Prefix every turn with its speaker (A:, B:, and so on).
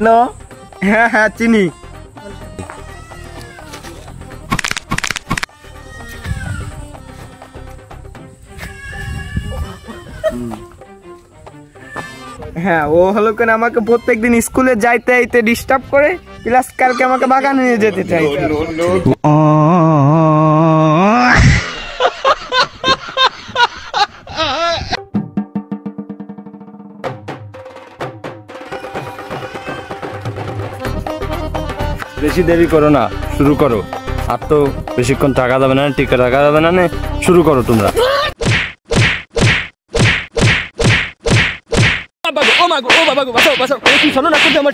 A: No হ্যাঁ হ্যাঁ চিনি। হ্যাঁ ও হলো কেন আমাকে প্রত্যেকদিন স্কুলে যাইতে আইতে ডিস্টার্ব করে, প্লাস কালকে আমাকে বাগানে নিয়ে যেতে চাই।
B: বেশি দেরি করো না, শুরু করো। আর তো বেশিক্ষণ থাকা যাবে না, টিকে থাকা যাবে না, শুরু করো তোমরা। ও মা গো, ও বাবা গো, বাঁচাও বাঁচাও, কি শোনো না, আমার